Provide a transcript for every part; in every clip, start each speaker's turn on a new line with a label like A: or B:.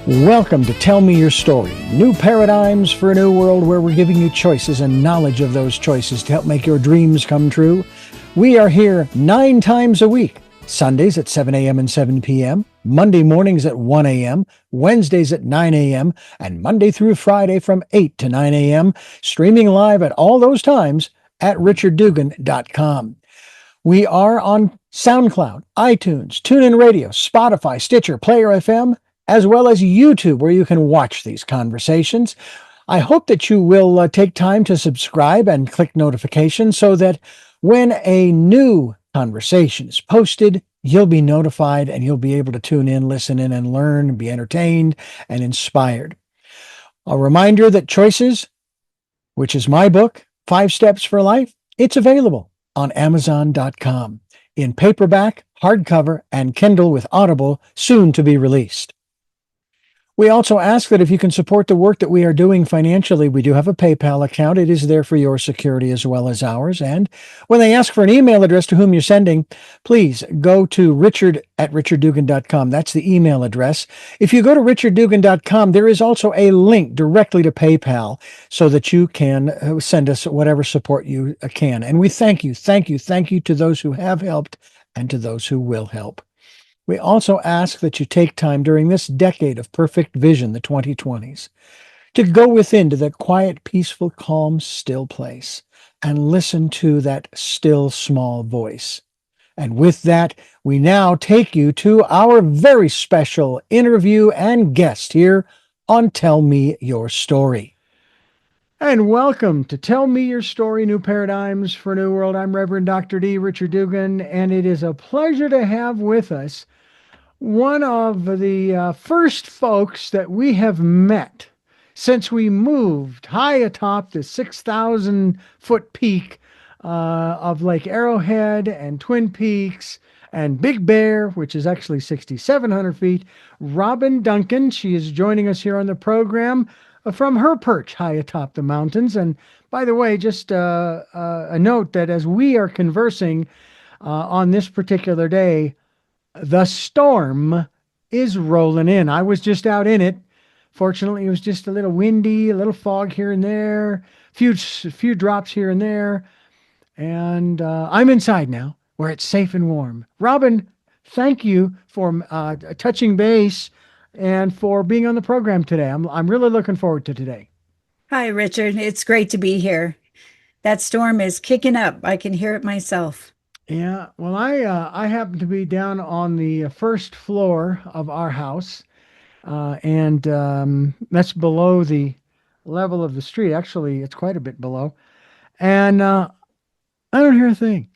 A: Welcome to Tell Me Your Story, new paradigms for a new world where we're giving you choices and knowledge of those choices to help make your dreams come true. We are here 9 times a week, Sundays at 7 a.m. and 7 p.m., Monday mornings at 1 a.m., Wednesdays at 9 a.m., and Monday through Friday from 8 to 9 a.m., streaming live at all those times at richarddugan.com. We are on SoundCloud, iTunes, TuneIn Radio, Spotify, Stitcher, Player FM, as well as YouTube, where you can watch these conversations. I hope that you will take time to subscribe and click notifications so that when a new conversation is posted, you'll be notified and you'll be able to tune in, listen in, and learn, be entertained and inspired. A reminder that Choices, which is my book, 5 Steps for Life, it's available on Amazon.com in paperback, hardcover, and Kindle with Audible, soon to be released. We also ask that if you can support the work that we are doing financially, we do have a PayPal account. It is there for your security as well as ours. And when they ask for an email address to whom you're sending, please go to richard@richarddugan.com. That's the email address. If you go to richarddugan.com, there is also a link directly to PayPal so that you can send us whatever support you can. And we thank you to those who have helped and to those who will help. We also ask that you take time during this decade of perfect vision, the 2020s, to go within to that quiet, peaceful, calm, still place and listen to that still, small voice. And with that, we now take you to our very special interview and guest here on Tell Me Your Story. And welcome to Tell Me Your Story, New Paradigms for a New World. I'm Reverend Dr. D. Richard Dugan, and it is a pleasure to have with us one of the first folks that we have met since we moved high atop the 6,000-foot peak of Lake Arrowhead and Twin Peaks and Big Bear, which is actually 6,700 feet. Robin Duncan, she is joining us here on the program from her perch high atop the mountains. And by the way, just a note that as we are conversing on this particular day, the storm is rolling in. I was just out in it. Fortunately, it was just a little windy, a little fog here and there, a few drops here and there. And I'm inside now where it's safe and warm. Robin, thank you for touching base and for being on the program today. I'm really looking forward to today.
B: Hi, Richard. It's great to be here. That storm is kicking up. I can hear it myself.
A: Yeah, well, I happen to be down on the first floor of our house, and that's below the level of the street. Actually, it's quite a bit below, and I don't hear a thing.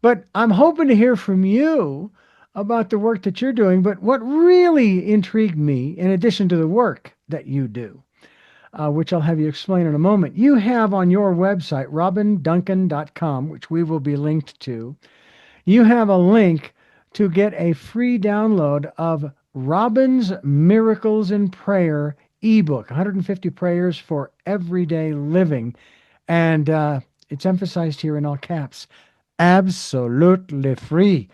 A: But I'm hoping to hear from you about the work that you're doing. But what really intrigued me, in addition to the work that you do, which I'll have you explain in a moment. You have on your website, robinduncan.com, which we will be linked to, you have a link to get a free download of Robin's Miracles in Prayer ebook, 150 prayers for everyday living. And it's emphasized here in all caps, absolutely free.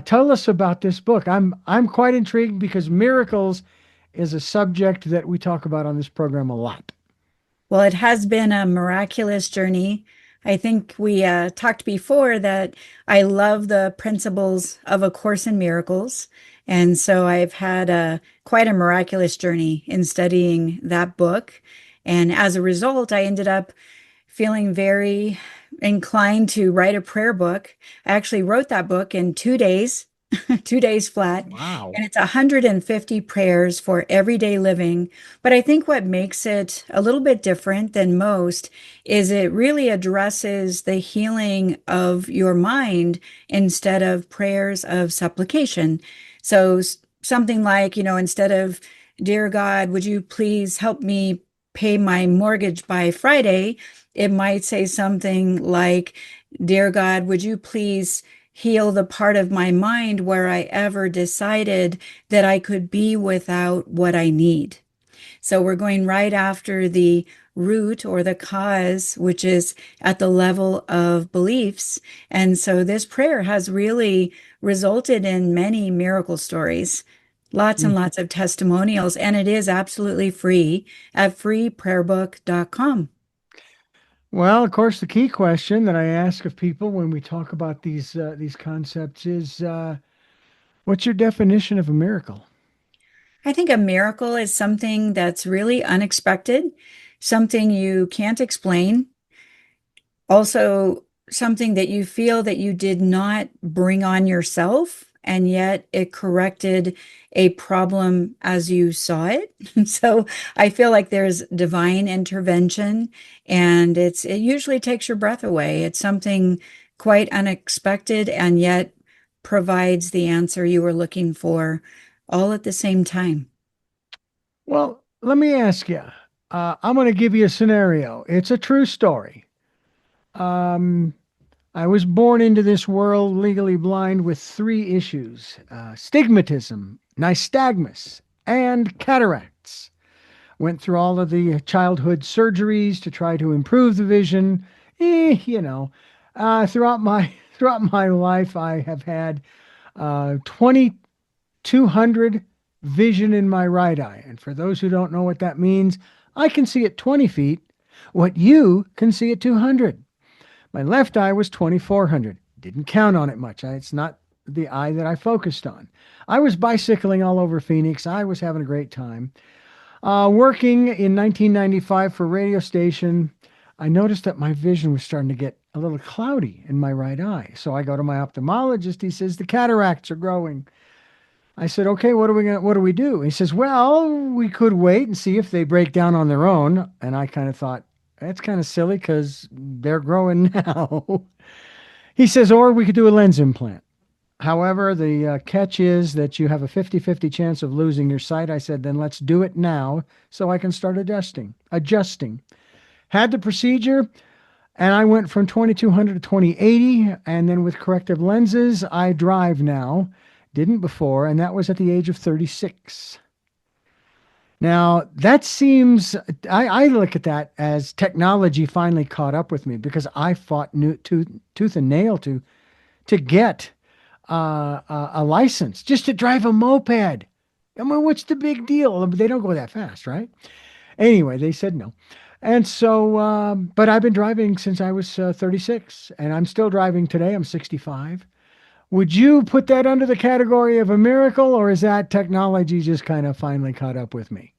A: Tell us about this book. I'm quite intrigued because miracles is a subject that we talk about on this program a lot.
B: Well, it has been a miraculous journey. I think we talked before that I love the principles of A Course in Miracles. And so I've had quite a miraculous journey in studying that book. And as a result, I ended up feeling very inclined to write a prayer book. I actually wrote that book in 2 days. 2 days flat.
A: Wow.
B: And it's 150 prayers for everyday living. But I think what makes it a little bit different than most is it really addresses the healing of your mind instead of prayers of supplication. So something like, instead of, "Dear God, would you please help me pay my mortgage by Friday?" It might say something like, "Dear God, would you please heal the part of my mind where I ever decided that I could be without what I need." So we're going right after the root or the cause, which is at the level of beliefs. And so this prayer has really resulted in many miracle stories. Lots and lots of testimonials, and it is absolutely free at freeprayerbook.com.
A: Well, of course, the key question that I ask of people when we talk about these concepts is, what's your definition of a miracle?
B: I think a miracle is something that's really unexpected, something you can't explain, also something that you feel that you did not bring on yourself, and yet it corrected a problem as you saw it. So I feel like there's divine intervention, and it usually takes your breath away. It's something quite unexpected and yet provides the answer you were looking for all at the same time.
A: Well, let me ask you. I'm going to give you a scenario. It's a true story. Um, I was born into this world legally blind with three issues: stigmatism, nystagmus, and cataracts. Went through all of the childhood surgeries to try to improve the vision. You know, throughout my throughout my life, I have had 2,200 vision in my right eye. And for those who don't know what that means, I can see at 20 feet what you can see at 200. My left eye was 2,400. Didn't count on it much. It's not the eye that I focused on. I was bicycling all over Phoenix. I was having a great time. Working in 1995 for a radio station, I noticed that my vision was starting to get a little cloudy in my right eye. So I go to my ophthalmologist. He says the cataracts are growing. I said, okay, what do we do? He says, well, we could wait and see if they break down on their own. And I kind of thought, that's kind of silly because they're growing now. He says, or we could do a lens implant. However, the catch is that you have a 50-50 chance of losing your sight. I said, then let's do it now so I can start adjusting. Had the procedure, and I went from 2,200 to 2,080. And then with corrective lenses, I drive now. Didn't before, and that was at the age of 36. Now, that seems, I look at that as technology finally caught up with me because I fought tooth and nail to get a license just to drive a moped. I mean, what's the big deal? They don't go that fast, right? Anyway, they said no. And so, but I've been driving since I was 36, and I'm still driving today. I'm 65. Would you put that under the category of a miracle, or is that technology just kind of finally caught up with me?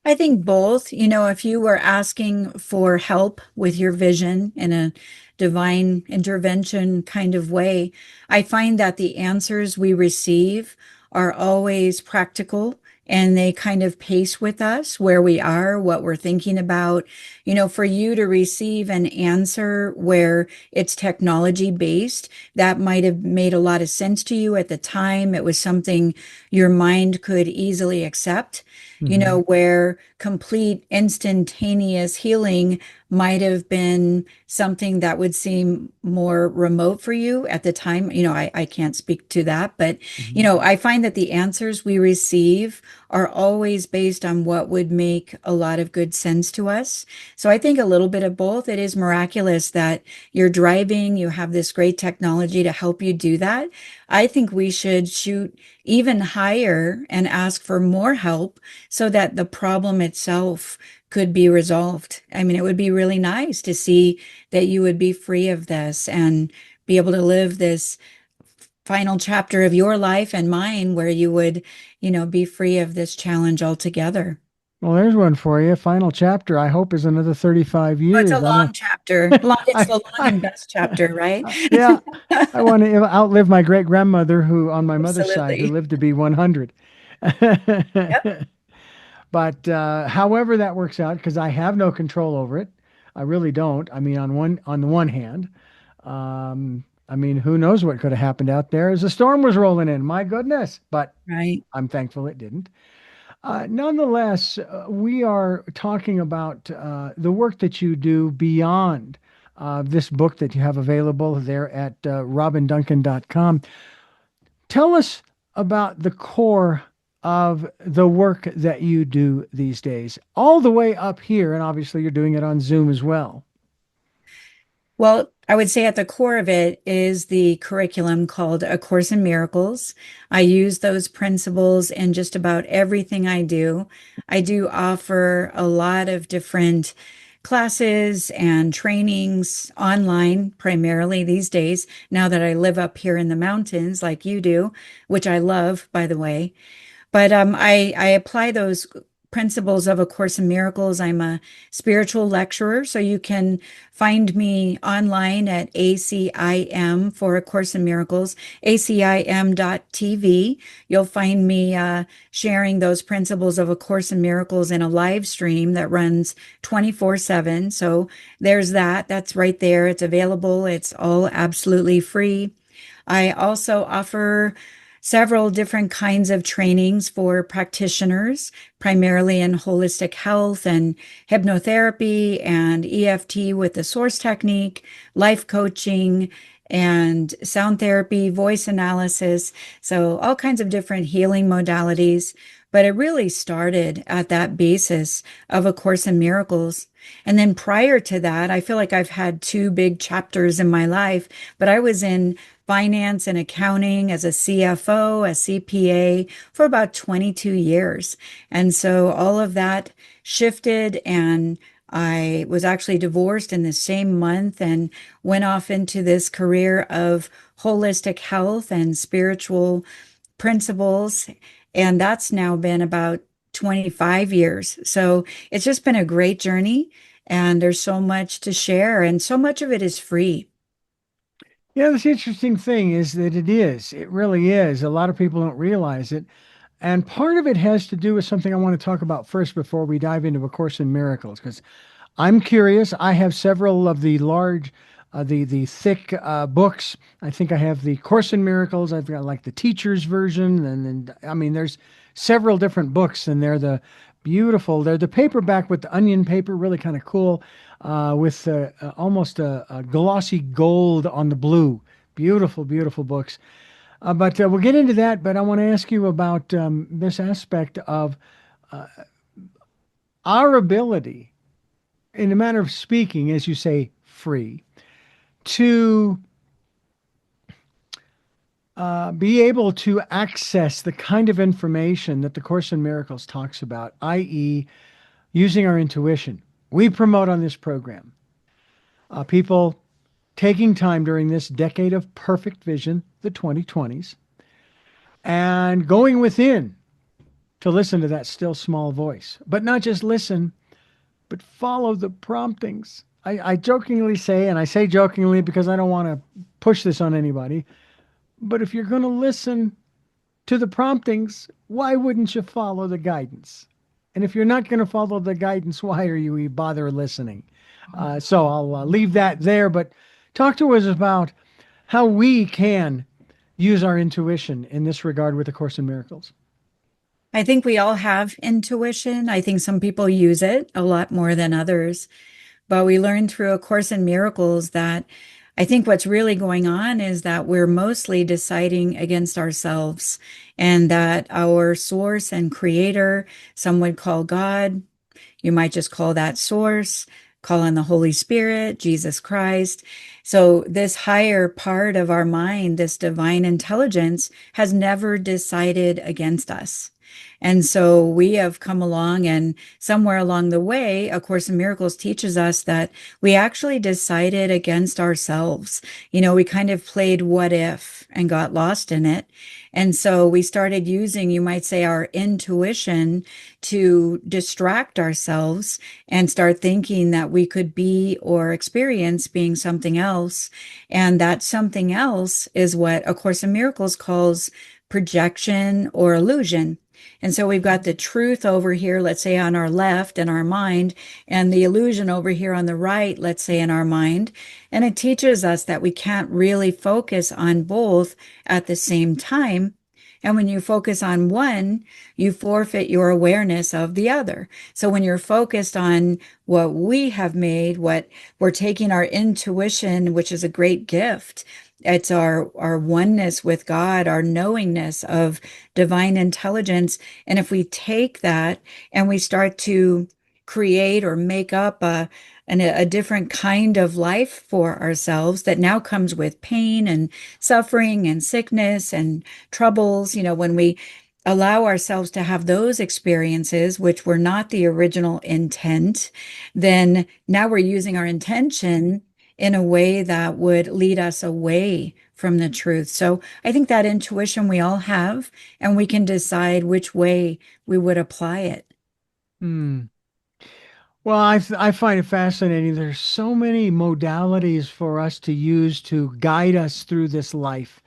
B: I think both. If you were asking for help with your vision in a divine intervention kind of way, I find that the answers we receive are always practical and they kind of pace with us where we are, what we're thinking about. For you to receive an answer where it's technology based, that might have made a lot of sense to you at the time. It was something your mind could easily accept,
A: Hmm.
B: where complete instantaneous healing might have been something that would seem more remote for you at the time. I can't speak to that, but,
A: Hmm.
B: I find that the answers we receive are always based on what would make a lot of good sense to us. So I think a little bit of both. It is miraculous that you're driving, you have this great technology to help you do that. I think we should shoot even higher and ask for more help so that the problem itself could be resolved. I mean, it would be really nice to see that you would be free of this and be able to live this final chapter of your life and mine where you would, be free of this challenge altogether.
A: Well, there's one for you. Final chapter, I hope, is another 35
B: Oh, it's a
A: years. I
B: long
A: want,
B: chapter. It's
A: I,
B: the long
A: I,
B: and best chapter, right?
A: yeah, I want to outlive my great grandmother, who on my mother's side, who
B: Absolutely.
A: lived to be 100.
B: Yep.
A: But however that works out, because I have no control over it, I really don't. I mean, on the one hand, I mean, who knows what could have happened out there as the storm was rolling in? My goodness! But
B: Right.
A: I'm thankful it didn't. Nonetheless, we are talking about the work that you do beyond this book that you have available there at robinduncan.com. Tell us about the core of the work that you do these days, all the way up here, and obviously you're doing it on Zoom as well.
B: Well, I would say at the core of it is the curriculum called A Course in Miracles. I use those principles in just about everything I do. I do offer a lot of different classes and trainings online, primarily these days, now that I live up here in the mountains like you do, which I love, by the way. But I apply those principles of A Course in Miracles. I'm a spiritual lecturer, so you can find me online at ACIM for A Course in Miracles, ACIM.TV. You'll find me sharing those principles of A Course in Miracles in a live stream that runs 24/7. So there's that. That's right there. It's available. It's all absolutely free. I also offer several different kinds of trainings for practitioners, primarily in holistic health and hypnotherapy and EFT with the source technique, life coaching, and sound therapy, voice analysis. So, all kinds of different healing modalities. But it really started at that basis of A Course in Miracles. And then prior to that, I feel like I've had two big chapters in my life, but I was in finance and accounting as a CFO, a CPA for about 22 years. And so all of that shifted, and I was actually divorced in the same month and went off into this career of holistic health and spiritual principles. And that's now been about 25 years. So it's just been a great journey. And there's so much to share, and so much of it is free.
A: Yeah, the interesting thing is that it is. It really is. A lot of people don't realize it. And part of it has to do with something I want to talk about first before we dive into A Course in Miracles, because I'm curious. I have several of the large, the thick books. I think I have the Course in Miracles. I've got like the teacher's version, and then I mean, there's several different books, and they're the beautiful. They're the paperback with the onion paper, really kind of cool, with almost a glossy gold on the blue. Beautiful, beautiful books. But we'll get into that. But I want to ask you about this aspect of our ability, in a manner of speaking, as you say, free, to be able to access the kind of information that the Course in Miracles talks about, i.e., using our intuition. We promote on this program people taking time during this decade of perfect vision, the 2020s, and going within to listen to that still small voice. But not just listen, but follow the promptings. I jokingly say, and I say jokingly because I don't want to push this on anybody, but if you're going to listen to the promptings, why wouldn't you follow the guidance? And if you're not going to follow the guidance, why are you bother listening? So I'll leave that there, but talk to us about how we can use our intuition in this regard with A Course in Miracles.
B: I think we all have intuition. I think some people use it a lot more than others. But we learned through A Course in Miracles that I think what's really going on is that we're mostly deciding against ourselves, and that our source and creator, some would call God, you might just call that source, call on the Holy Spirit, Jesus Christ. So, this higher part of our mind, this divine intelligence, has never decided against us. And so we have come along, and somewhere along the way, A Course in Miracles teaches us that we actually decided against ourselves. We kind of played what if and got lost in it. And so we started using, you might say, our intuition to distract ourselves and start thinking that we could be or experience being something else. And that something else is what A Course in Miracles calls projection or illusion. And so we've got the truth over here, let's say on our left in our mind, and the illusion over here on the right, let's say in our mind. And it teaches us that we can't really focus on both at the same time. And when you focus on one, you forfeit your awareness of the other. So when you're focused on what we have made, what we're taking our intuition, which is a great gift, it's our oneness with God, our knowingness of divine intelligence. And if we take that and we start to create or make up a different kind of life for ourselves that now comes with pain and suffering and sickness and troubles. When we allow ourselves to have those experiences, which were not the original intent, then now we're using our intention in a way that would lead us away from the truth. So I think that intuition we all have, and we can decide which way we would apply it.
A: Hmm. Well, I find it fascinating. There's so many modalities for us to use to guide us through this life.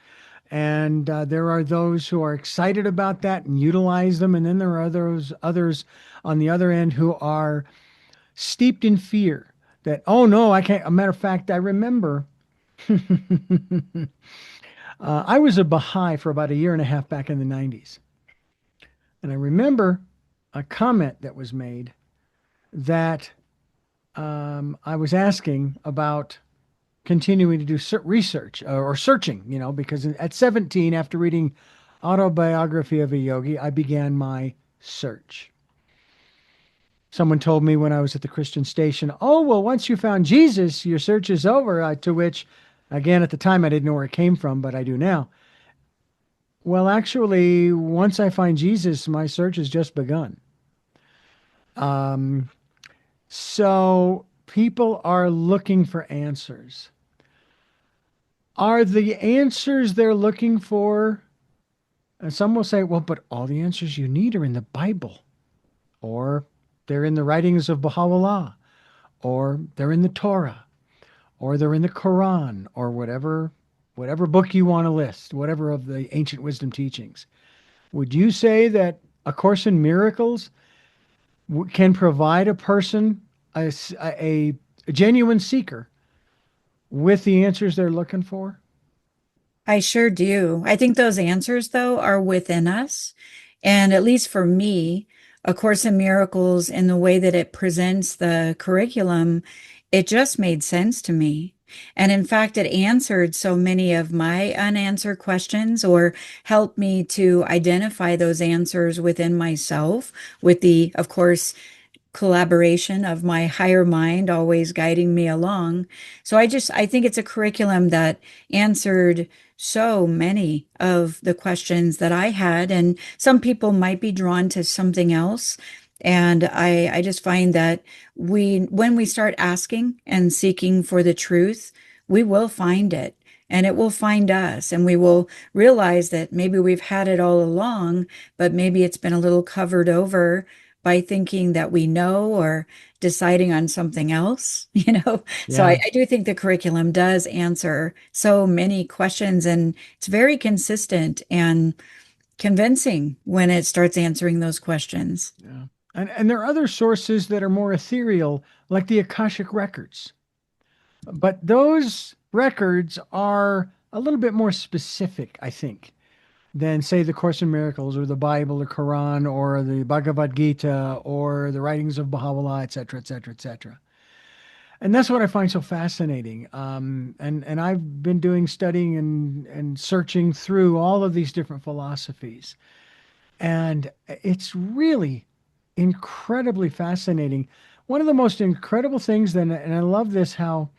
A: And there are those who are excited about that and utilize them. And then there are others on the other end who are steeped in fear that, oh no, I can't. A matter of fact, I remember I was a Baha'i for about a year and a half back in the 90s. And I remember a comment that was made that I was asking about continuing to do research or searching, because at 17, after reading Autobiography of a Yogi, I began my search. Someone told me when I was at the Christian station, oh, well, once you found Jesus, your search is over. To which, again, at the time, I didn't know where it came from, but I do now. Well, actually, once I find Jesus, my search has just begun. Um, so people are looking for answers. Are the answers they're looking for? And some will say, well, but all the answers you need are in the Bible, or they're in the writings of Baha'u'llah, or they're in the Torah, or they're in the Quran, or whatever book you want to list, whatever of the ancient wisdom teachings. Would you say that A Course in Miracles can provide a person, a genuine seeker, with the answers they're looking for?
B: I sure do. I think those answers, though, are within us. And at least for me, A Course in Miracles, in the way that it presents the curriculum, it just made sense to me. And in fact, it answered so many of my unanswered questions or helped me to identify those answers within myself with the, of course, collaboration of my higher mind always guiding me along. So I think it's a curriculum that answered so many of the questions that I had, and some people might be drawn to something else. And I just find that when we start asking and seeking for the truth, we will find it. And it will find us, and we will realize that maybe we've had it all along, but maybe it's been a little covered over by thinking that we know or deciding on something else, So
A: Yeah.
B: I do think the curriculum does answer so many questions, and it's very consistent and convincing when it starts answering those questions.
A: Yeah. And there are other sources that are more ethereal, like the Akashic records. But those records are a little bit more specific, I think, than, say, the Course in Miracles or the Bible or Quran or the Bhagavad Gita or the writings of Baha'u'llah, et cetera, et cetera, et cetera. And that's what I find so fascinating. And I've been doing studying and searching through all of these different philosophies. And it's really incredibly fascinating. One of the most incredible things, then, and I love this, how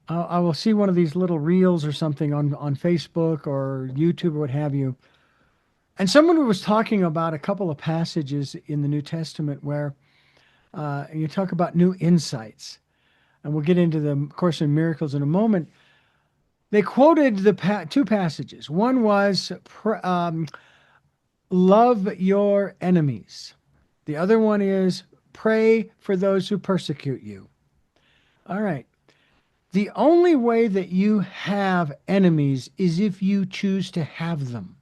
A: I will see one of these little reels or something on Facebook or YouTube or what have you. And someone was talking about a couple of passages in the New Testament where you talk about new insights. And we'll get into the Course in Miracles in a moment. They quoted the two passages. One was love your enemies. The other one is pray for those who persecute you. All right. The only way that you have enemies is if you choose to have them.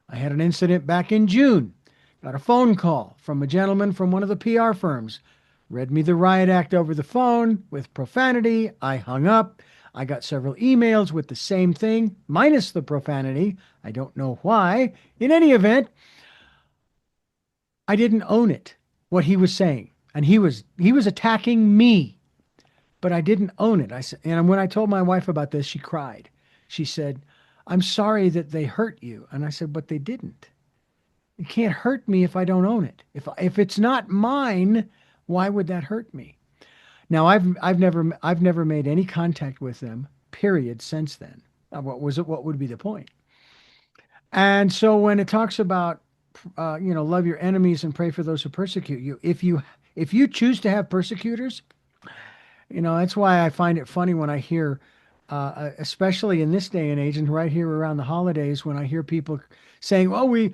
A: I had an incident back in June. Got a phone call from a gentleman from one of the PR firms. Read me the riot act over the phone with profanity. I hung up. I got several emails with the same thing, minus the profanity. I don't know why. In any event, I didn't own it, what he was saying. And he was attacking me, but I didn't own it. I said, and when I told my wife about this, she cried. She said, I'm sorry that they hurt you. And I said, but they didn't. You can't hurt me if I don't own it. If it's not mine, why would that hurt me? Now I've never made any contact with them, period, since then. What would be the point? And so when it talks about love your enemies and pray for those who persecute you, if you choose to have persecutors, that's why I find it funny when I hear, especially in this day and age, and right here around the holidays, when I hear people saying, "Oh, we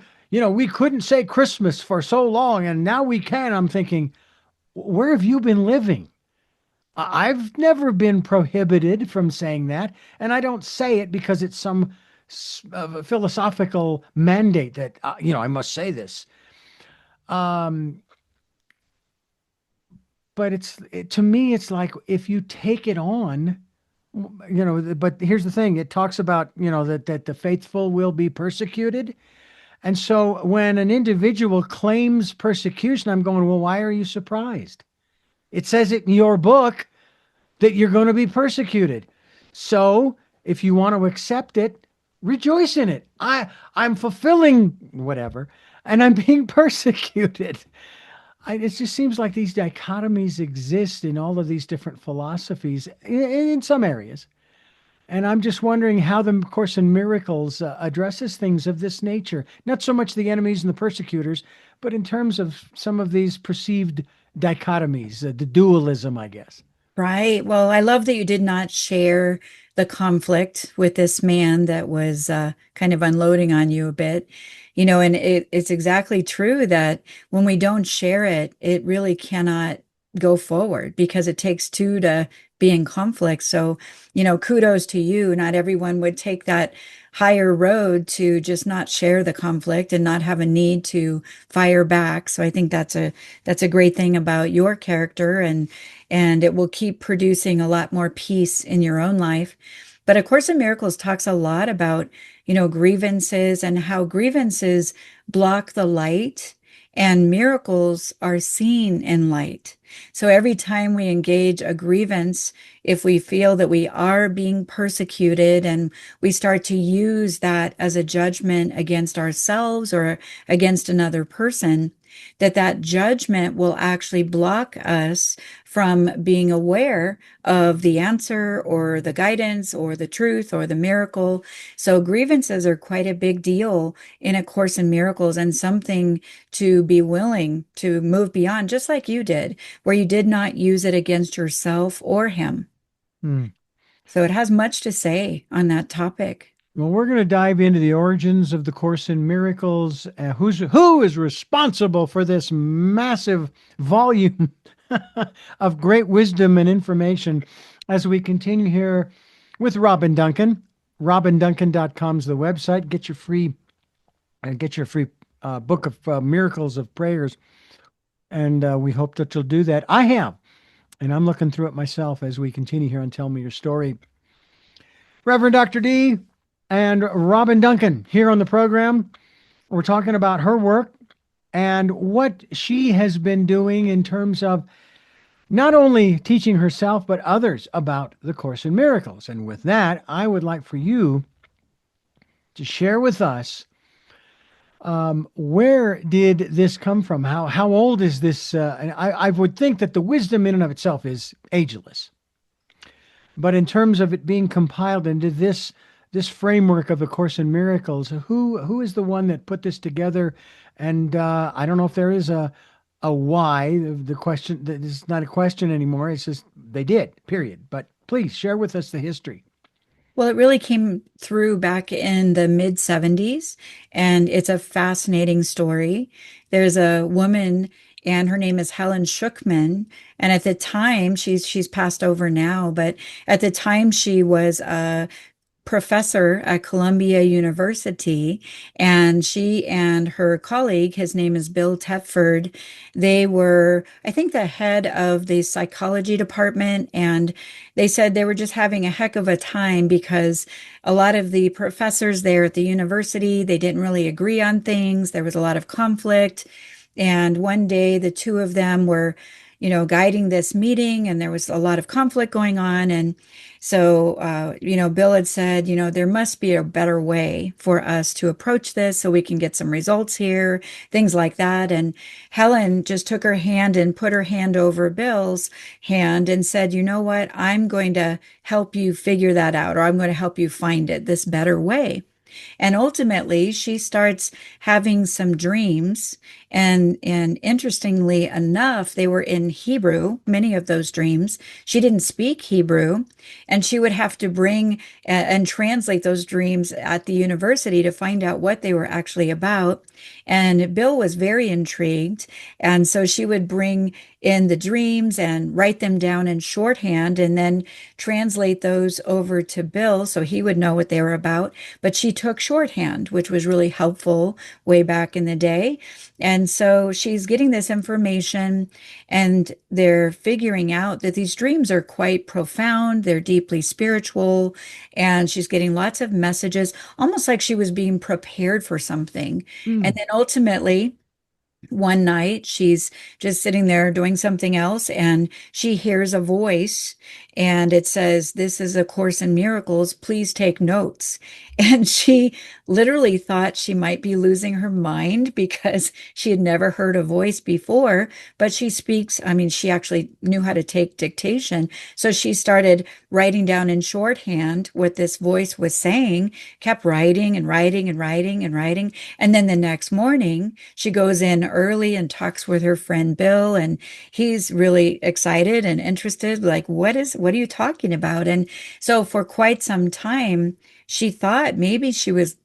A: couldn't say Christmas for so long, and now we can." I'm thinking, where have you been living? I've never been prohibited from saying that, and I don't say it because it's some philosophical mandate that I must say this. Um, but to me, it's like if you take it on, But here's the thing: it talks about that the faithful will be persecuted, and so when an individual claims persecution, I'm going, well, why are you surprised? It says it in your book that you're going to be persecuted. So if you want to accept it, rejoice in it. I'm fulfilling whatever, and I'm being persecuted. It just seems like these dichotomies exist in all of these different philosophies in some areas. And I'm just wondering how the Course in Miracles addresses things of this nature. Not so much the enemies and the persecutors, but in terms of some of these perceived dichotomies, the dualism, I guess.
B: Right. Well, I love that you did not share the conflict with this man that was kind of unloading on you a bit. And it's exactly true that when we don't share it, it really cannot go forward because it takes two to be in conflict. So, kudos to you. Not everyone would take that higher road to just not share the conflict and not have a need to fire back. So I think that's a great thing about your character, and it will keep producing a lot more peace in your own life. But A Course in Miracles talks a lot about, grievances and how grievances block the light and miracles are seen in light. So every time we engage a grievance, if we feel that we are being persecuted and we start to use that as a judgment against ourselves or against another person, that judgment will actually block us from being aware of the answer or the guidance or the truth or the miracle. So grievances are quite a big deal in A Course in Miracles and something to be willing to move beyond, just like you did, where you did not use it against yourself or him.
A: Hmm.
B: So it has much to say on that topic.
A: Well, we're going to dive into the origins of the Course in Miracles. Who is responsible for this massive volume of great wisdom and information as we continue here with Robin Duncan. RobinDuncan.com is the website. Get your free book of miracles of prayers, and we hope that you'll do that. I have, and I'm looking through it myself as we continue here on Tell Me Your Story. Reverend Dr. D and Robin Duncan here on the program. We're talking about her work and what she has been doing in terms of not only teaching herself, but others about the Course in Miracles. And with that, I would like for you to share with us, where did this come from? How old is this? And I would think that the wisdom in and of itself is ageless. But in terms of it being compiled into this framework of the Course in Miracles, who is the one that put this together? And I don't know if there is a why. The question that is not a question anymore. It's just they did. Period. But please share with us the history.
B: Well, it really came through back in the mid 70s, and it's a fascinating story. There's a woman, and her name is Helen Schuckman. And at the time, she's passed over now, but at the time she was a professor at Columbia University, and she and her colleague, his name is Bill Thetford, they were, I think, the head of the psychology department, and they said they were just having a heck of a time because a lot of the professors there at the university, they didn't really agree on things. There was a lot of conflict. And one day the two of them were guiding this meeting, and there was a lot of conflict going on. And so, Bill had said, there must be a better way for us to approach this so we can get some results here, things like that. And Helen just took her hand and put her hand over Bill's hand and said, you know what? I'm going to help you figure that out, or I'm going to help you find it, this better way. And ultimately, she starts having some dreams. And interestingly enough, they were in Hebrew, many of those dreams. She didn't speak Hebrew, and she would have to bring and translate those dreams at the university to find out what they were actually about. And Bill was very intrigued. And so she would bring in the dreams and write them down in shorthand and then translate those over to Bill so he would know what they were about. But she took shorthand, which was really helpful way back in the day. And so she's getting this information, and they're figuring out that these dreams are quite profound, they're deeply spiritual, and she's getting lots of messages, almost like she was being prepared for something. And
C: Mm.
B: then ultimately, one night she's just sitting there doing something else, and she hears a voice, and it says, "This is a Course in Miracles, please take notes." And she literally thought she might be losing her mind because she had never heard a voice before. But she speaks, I mean, she actually knew how to take dictation, so she started writing down in shorthand what this voice was saying, kept writing and writing and writing and writing. And then the next morning she goes in early and talks with her friend Bill, and he's really excited and interested, like, what are you talking about? And so for quite some time, she thought maybe she was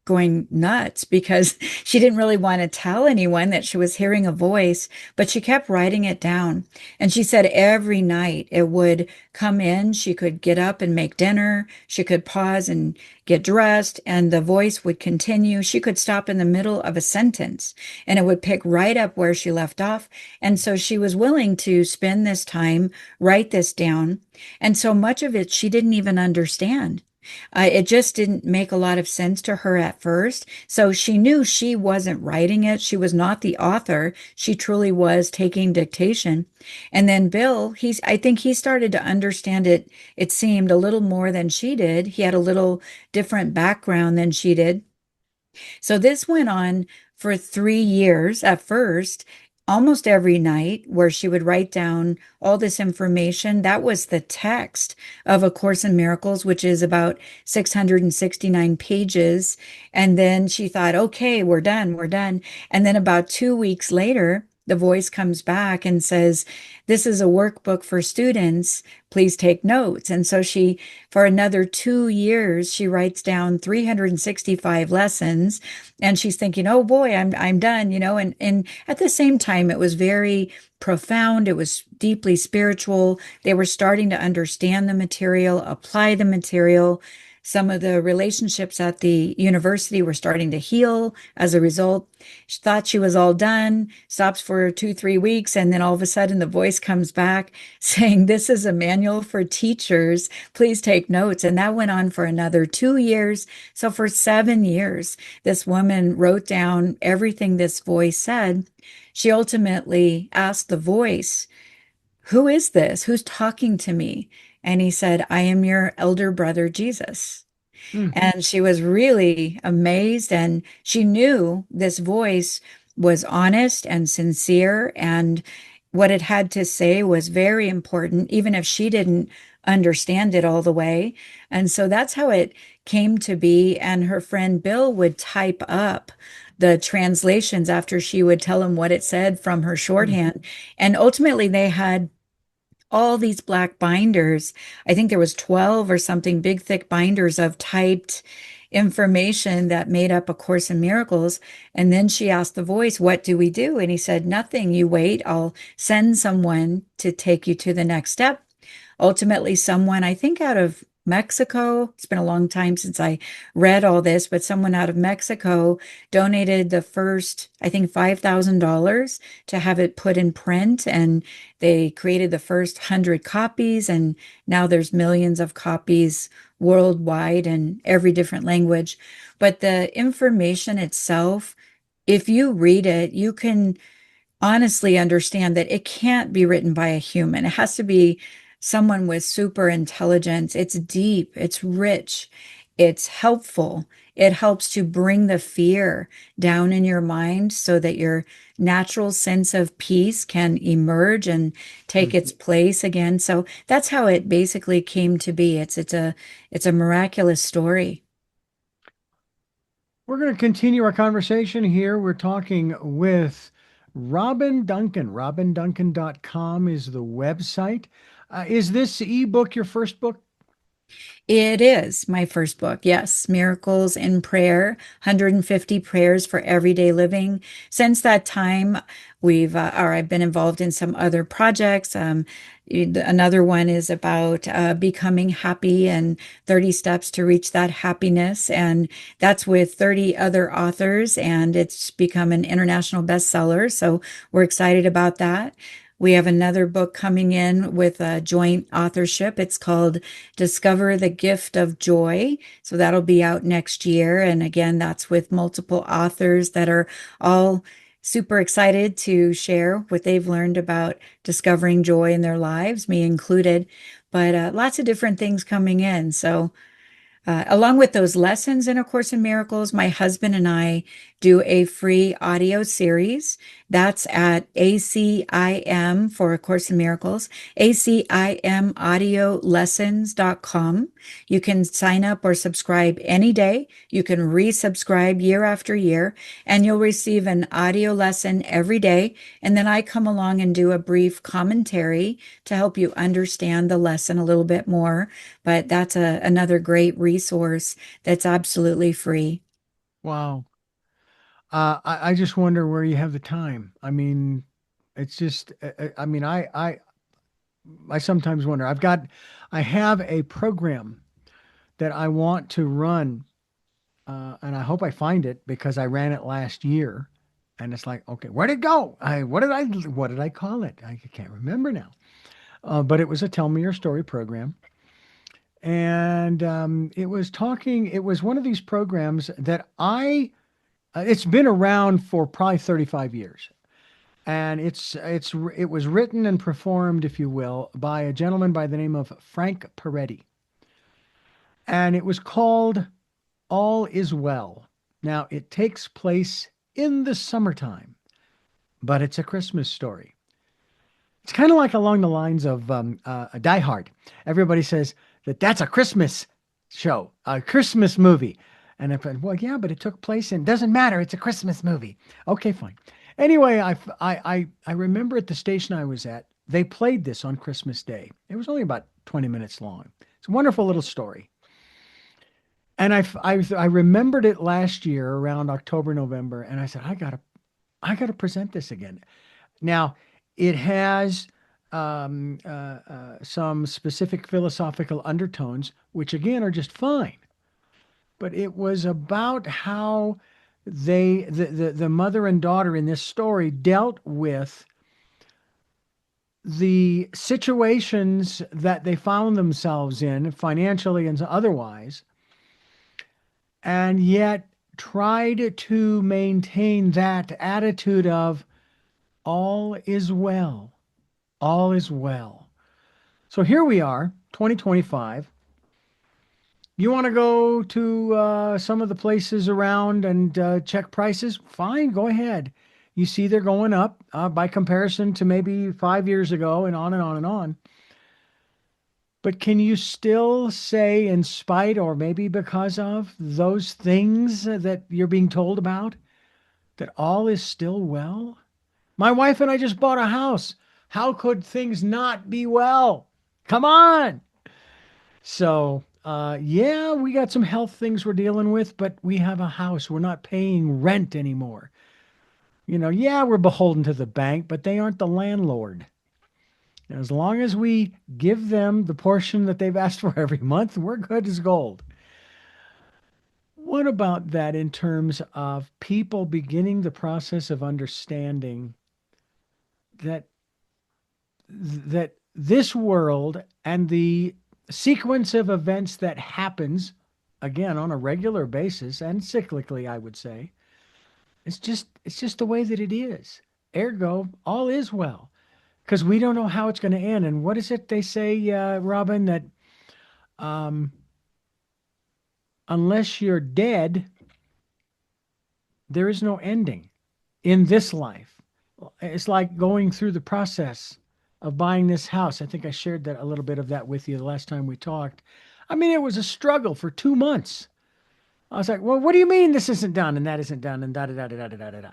B: going nuts because she didn't really want to tell anyone that she was hearing a voice, but she kept writing it down. And she said every night it would come in. She could get up and make dinner. She could pause and get dressed, and the voice would continue. She could stop in the middle of a sentence and it would pick right up where she left off. And so she was willing to spend this time, write this down. And so much of it she didn't even understand. It just didn't make a lot of sense to her at first. So she knew she wasn't writing it. She was not the author. She truly was taking dictation. And then Bill, I think he started to understand it, it seemed a little more than she did. He had a little different background than she did. So this went on for 3 years at first, almost every night, where she would write down all this information. That was the text of A Course in Miracles, which is about 669 pages. And then she thought, okay, we're done, we're done. And then about 2 weeks later, the voice comes back and says, "This is a workbook for students. Please take notes." And so she, for another 2 years, she writes down 365 lessons, and she's thinking, "Oh boy, I'm done," And at the same time, it was very profound. It was deeply spiritual. They were starting to understand the material, apply the material. Some of the relationships at the university were starting to heal as a result. She thought she was all done, stops for 2, 3 weeks, and then all of a sudden the voice comes back saying, "This is a manual for teachers. Please take notes." And that went on for another 2 years. So for 7 years, this woman wrote down everything this voice said. She ultimately asked the voice, "Who is this? Who's talking to me?" And he said, "I am your elder brother, Jesus."
C: Mm.
B: And she was really amazed, and she knew this voice was honest and sincere, and what it had to say was very important, even if she didn't understand it all the way. And so that's how it came to be. And her friend Bill would type up the translations after she would tell him what it said from her
C: Mm.
B: shorthand. And ultimately, they had all these black binders. I think there was 12 or something, big thick binders of typed information that made up A Course in Miracles. And then she asked the voice, "What do we do?" And he said, "Nothing. You wait. I'll send someone to take you to the next step." Ultimately, someone, I think out of Mexico, it's been a long time since I read all this, but someone out of Mexico donated the first, I think, $5,000 to have it put in print. And they created the first 100 copies. And now there's millions of copies worldwide in every different language. But the information itself, if you read it, you can honestly understand that it can't be written by a human. It has to be someone with super intelligence. It's deep, it's rich, it's helpful. It helps to bring the fear down in your mind so that your natural sense of peace can emerge and take its place again. So that's how it basically came to be. It's a miraculous story.
A: We're going to continue our conversation here. We're talking with Robin Duncan. RobinDuncan.com is the website. Is this ebook your first book?
B: It is my first book. Yes, Miracles in Prayer, 150 prayers for everyday living. Since that time, I've been involved in some other projects. Another one is about becoming happy and 30 steps to reach that happiness. And that's with 30 other authors, and it's become an international bestseller. So we're excited about that. We have another book coming in with a joint authorship. It's called Discover the Gift of Joy. So that'll be out next year. And again, that's with multiple authors that are all super excited to share what they've learned about discovering joy in their lives, me included. But lots of different things coming in. So along with those lessons in A Course in Miracles, my husband and I do a free audio series. That's at ACIM for A Course in Miracles, ACIMaudiolessons.com. You can sign up or subscribe any day. You can resubscribe year after year, and you'll receive an audio lesson every day. And then I come along and do a brief commentary to help you understand the lesson a little bit more. But that's another great resource that's absolutely free.
A: Wow. I just wonder where you have the time. I mean, it's just, I mean, I sometimes wonder. I have a program that I want to run, and I hope I find it because I ran it last year, and it's like, okay, where'd it go? What did I call it? I can't remember now. But it was a Tell Me Your Story program, and it was one of these programs that it's been around for probably 35 years. And it was written and performed, if you will, by a gentleman by the name of Frank Peretti. And it was called All Is Well. Now, it takes place in the summertime, but it's a Christmas story. It's kind of like along the lines of Die Hard. Everybody says that that's a Christmas show, a Christmas movie. And I thought, well, yeah, but it took place in, doesn't matter. It's a Christmas movie. Okay, fine. Anyway, I remember at the station I was at, they played this on Christmas Day. It was only about 20 minutes long. It's a wonderful little story. And I remembered it last year around October, November, and I said, I gotta present this again. Now, it has some specific philosophical undertones, which again are just fine. But it was about how the mother and daughter in this story dealt with the situations that they found themselves in, financially and otherwise, and yet tried to maintain that attitude of all is well. All is well. So here we are, 2025. You want to go to some of the places around and check prices? Fine, go ahead. You see they're going up by comparison to maybe 5 years ago, and on and on and on. But can you still say, in spite or maybe because of those things that you're being told about, that all is still well? My wife and I just bought a house. How could things not be well? Come on. So, yeah, we got some health things we're dealing with, but we have a house. We're not paying rent anymore. Yeah, we're beholden to the bank, but they aren't the landlord. And as long as we give them the portion that they've asked for every month, we're good as gold. What about that in terms of people beginning the process of understanding that this world and the sequence of events that happens again on a regular basis and cyclically, I would say, it's just the way that it is. Ergo, all is well. Because we don't know how it's going to end. And what is it they say, Robin, that um, unless you're dead, there is no ending in this life. It's like going through the process of buying this house. I think I shared that a little bit of that with you the last time we talked. I mean, it was a struggle for 2 months. I was like, well, what do you mean this isn't done and that isn't done and da da da da da da da da.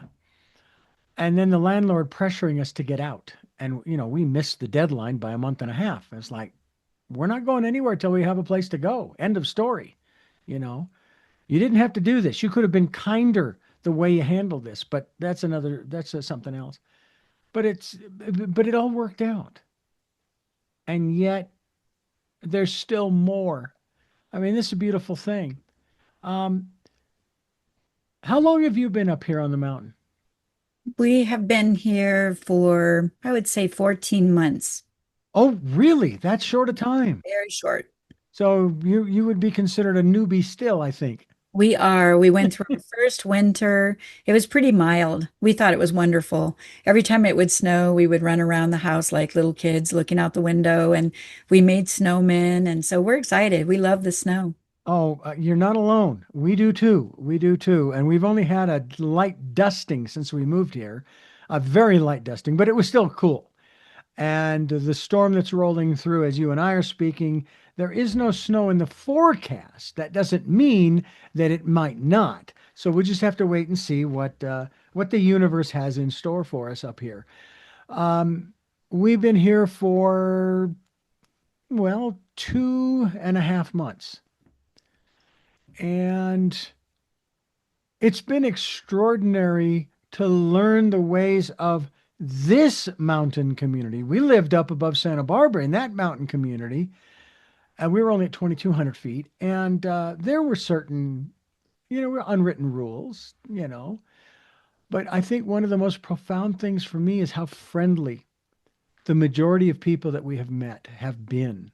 A: And then the landlord pressuring us to get out. And, we missed the deadline by a month and a half. It's like, we're not going anywhere till we have a place to go. End of story. You know, you didn't have to do this. You could have been kinder the way you handled this, but that's something else. But it all worked out. And yet there's still more. I mean, this is a beautiful thing. Um, how long have you been up here on the mountain?
B: We have been here for, I would say, 14 months.
A: Oh, really? That short a time.
B: Very short.
A: So you would be considered a newbie still, I think.
B: We are. We went through our first winter. It was pretty mild. We thought it was wonderful. Every time it would snow, we would run around the house like little kids looking out the window, and we made snowmen. And so we're excited. We love the snow.
A: Oh, you're not alone. We do too. We do too. And we've only had a light dusting since we moved here, a very light dusting, but it was still cool. And the storm that's rolling through as you and I are speaking, there is no snow in the forecast. That doesn't mean that it might not. So we just have to wait and see what the universe has in store for us up here. Um, we've been here for, well, 2.5 months. And it's been extraordinary to learn the ways of this mountain community. We lived up above Santa Barbara in that mountain community, and we were only at 2,200 feet. And there were certain, unwritten rules, But I think one of the most profound things for me is how friendly the majority of people that we have met have been.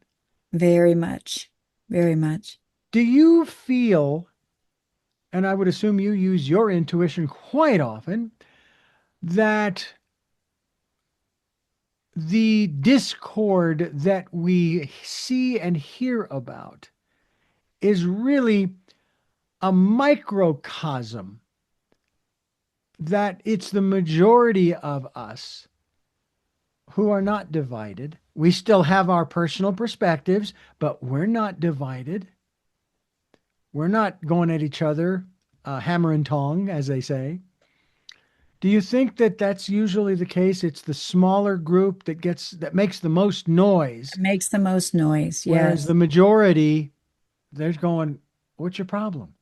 B: Very much. Very much.
A: Do you feel, and I would assume you use your intuition quite often, that the discord that we see and hear about is really a microcosm, that it's the majority of us who are not divided. We still have our personal perspectives, but we're not divided. We're not going at each other, hammer and tong, as they say. Do you think that that's usually the case? It's the smaller group that makes the most noise,
B: It makes the most noise.
A: whereas
B: Yes.
A: the majority, they're going, "What's your problem?"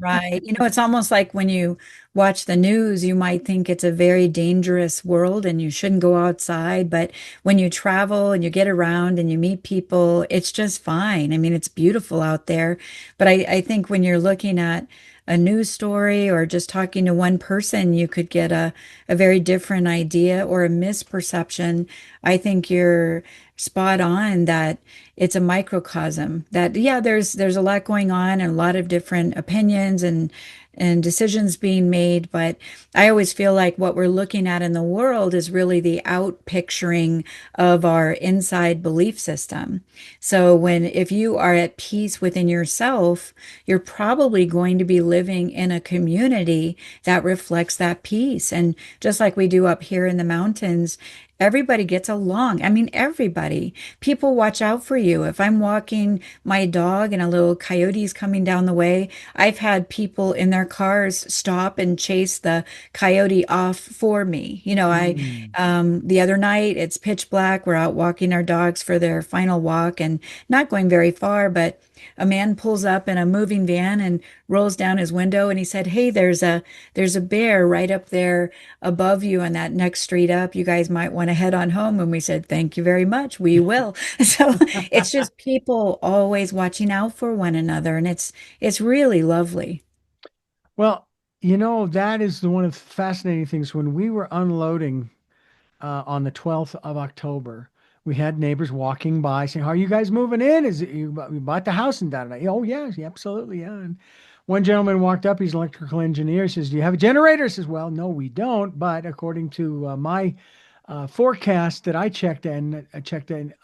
B: Right. It's almost like when you watch the news, you might think it's a very dangerous world and you shouldn't go outside. But when you travel and you get around and you meet people, it's just fine. I mean, it's beautiful out there. But I think when you're looking at a news story or just talking to one person, you could get a very different idea or a misperception. I think you're spot on that it's a microcosm that, yeah, there's a lot going on and a lot of different opinions and decisions being made. But I always feel like what we're looking at in the world is really the out picturing of our inside belief system. So if you are at peace within yourself, you're probably going to be living in a community that reflects that peace. And just like we do up here in the mountains, everybody gets along. I mean, everybody. People watch out for you. If I'm walking my dog and a little coyote's coming down the way, I've had people in their cars stop and chase the coyote off for me.
A: Mm.
B: The other night it's pitch black. We're out walking our dogs for their final walk and not going very far, but a man pulls up in a moving van and rolls down his window and he said, "Hey, there's a bear right up there above you on that next street up. You guys might want to head on home." And we said, "Thank you very much. We will." So it's just people always watching out for one another, and it's really lovely.
A: Well, that is one of the fascinating things. When we were unloading on the 12th of October, we had neighbors walking by saying, "Are you guys moving in? Is it you bought the house and da da da?" Oh, yes, yeah, absolutely, yeah. And One gentleman walked up, he's an electrical engineer, says, "Do you have a generator?" I says, "Well, no, we don't, but according to my forecast that I checked in